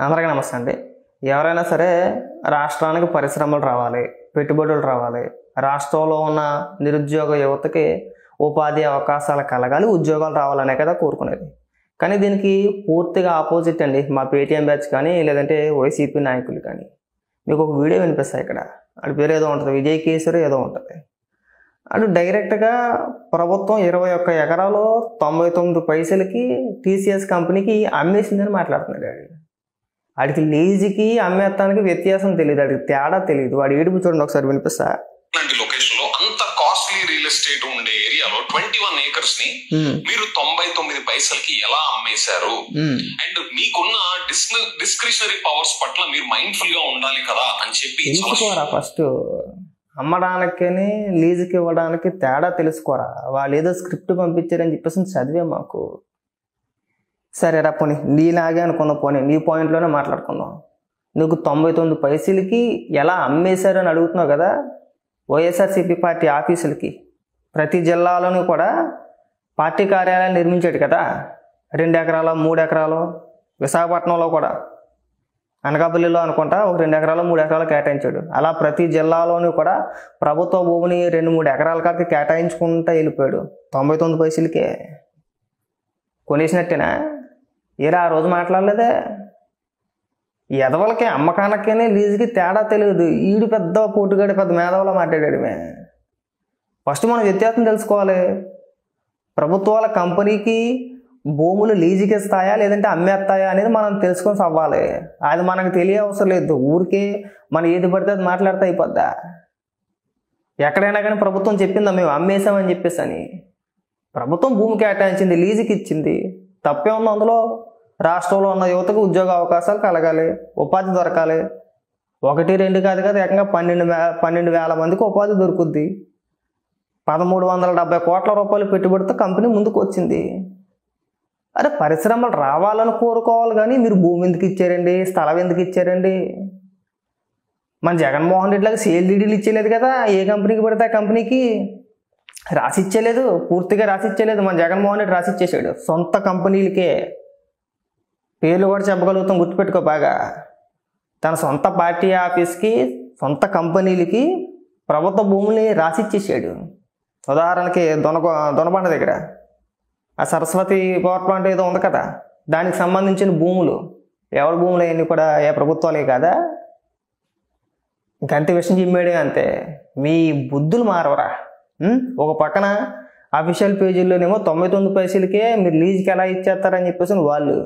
అందరికీ నమస్తే అండి. ఎవరైనా సరే రాష్ట్రానికి పరిశ్రమలు రావాలి, పెట్టుబడులు రావాలి, రాష్ట్రంలో ఉన్న నిరుద్యోగ యువతకి ఉపాధి అవకాశాలు కలగాలి, ఉద్యోగాలు రావాలనే కదా కోరుకునేది. కానీ దీనికి పూర్తిగా ఆపోజిట్ అండి మా పేటీఎం బ్యాచ్ కానీ లేదంటే వైసీపీ నాయకులు కానీ. మీకు ఒక వీడియో వినిపిస్తాయి ఇక్కడ, అది పేరు ఏదో ఉంటుంది, విజయ్ కేసరి ఏదో ఉంటుంది. అటు డైరెక్ట్గా ప్రభుత్వం 21 ఎకరాలు 99 పైసలకి టీసీఎస్ కంపెనీకి అమ్మేసిందని మాట్లాడుతున్నాడు. వాడికి లీజుకి అమ్మేస్తానికి వ్యత్యాసం తెలియదు, వాడికి తేడా తెలియదు. వాడు ఏడుపు చూడండి ఒకసారి వినిపిస్తా. లొకేషన్ లో అంత కాస్ట్లీ రియల్ ఎస్టేట్ ఉండే ఏరియాలో 21 ఏకర్స్ ని మీరు 99 పైసలకి ఎలా అమ్మేశారు? అండ్ మీకున్న డిస్క్రిషనరీ పవర్స్ పట్ల మీరు మైండ్ఫుల్ గా ఉండాలి కదా అని చెప్పి తెలుసుకోరా. ఫస్ట్ అమ్మడానికి లీజుకి ఇవ్వడానికి తేడా తెలుసుకోరా. వాళ్ళు ఏదో స్క్రిప్ట్ పంపించారని చెప్పేసి చదివే మాకు. సరే రా, పోనీ నీలాగే అనుకుందాం, పోనీ నీ పాయింట్లోనే మాట్లాడుకుందాం. నీకు 99 పైసలకి ఎలా అమ్మేశారు అని అడుగుతున్నావు కదా. వైఎస్ఆర్సీపీ పార్టీ ఆఫీసులకి ప్రతి జిల్లాలోనూ కూడా పార్టీ కార్యాలయాలు నిర్మించాడు కదా. 2 ఎకరాలు 3 ఎకరాలు, విశాఖపట్నంలో కూడా అనకాపల్లిలో అనుకుంటా ఒక 2 ఎకరాలు 3 ఎకరాలు కేటాయించాడు. అలా ప్రతి జిల్లాలోనూ కూడా ప్రభుత్వ భూమిని 2-3 ఎకరాల కాడికి కేటాయించుకుంటూ వెళ్ళిపోయాడు. 99 పైసలకే కొనేసినట్టేనా? ఏరా ఆ రోజు మాట్లాడలేదే. ఎదవలకి అమ్మకానికేనే లీజుకి తేడా తెలియదు. ఈడు పెద్ద పోటుగాడి పెద్ద మేధావులా మాట్లాడాడు. ఫస్ట్ మనం వ్యత్యాసం తెలుసుకోవాలి. ప్రభుత్వాల కంపెనీకి భూములు లీజుకి ఇస్తాయా లేదంటే అమ్మేస్తాయా అనేది మనం తెలుసుకొని అవ్వాలి. అది మనకు తెలియ అవసరం లేదు. ఊరికే మనం ఏది పడితే అది మాట్లాడితే అయిపోద్దా? ఎక్కడైనా కానీ ప్రభుత్వం చెప్పిందా మేము అమ్మేసామని చెప్పేసి అని? ప్రభుత్వం భూమి కేటాయించింది, లీజుకి ఇచ్చింది. తప్పే ఉంది అందులో. రాష్ట్రంలో ఉన్న యువతకు ఉద్యోగ అవకాశాలు కలగాలి, ఉపాధి దొరకాలి. 1-2 కాదు కదా, ఏకంగా 12,000 మందికి ఉపాధి దొరుకుద్ది. 1,370 కోట్ల రూపాయలు పెట్టుబడితో కంపెనీ ముందుకు వచ్చింది. అరే పరిశ్రమలు రావాలని కోరుకోవాలి కానీ మీరు భూమి ఎందుకు ఇచ్చారండి, స్థలం ఎందుకు ఇచ్చారండి? మన జగన్మోహన్ రెడ్డి లాగా సేల్ డీడీలు ఇచ్చేయలేదు కదా. ఏ కంపెనీకి పడితే ఆ కంపెనీకి రాసిచ్చేయలేదు, పూర్తిగా రాసిచ్చేయలేదు. మన జగన్మోహన్ రెడ్డి రాసిచ్చేసాడు సొంత కంపెనీలకే. పేర్లు కూడా చెప్పగలుగుతాం, గుర్తుపెట్టుకో బాగా. తన సొంత పార్టీ ఆఫీస్కి, సొంత కంపెనీలకి ప్రభుత్వ భూముల్ని రాసిచ్చేసాడు. ఉదాహరణకి దొనబండ దగ్గర ఆ సరస్వతి పవర్ ప్లాంట్ ఏదో ఉంది కదా, దానికి సంబంధించిన భూములు ఎవరి భూములు అవన్నీ కూడా ఏ ప్రభుత్వాలే కాదా? ఇంకంతే విషయం చెప్పాడే అంతే. మీ బుద్ధులు మారవరా. ఒక పక్కన అఫీషియల్ పేజీల్లోనేమో 99 పైసలకే మీరు లీజుకి ఎలా ఇచ్చేస్తారని చెప్పేసి వాళ్ళు,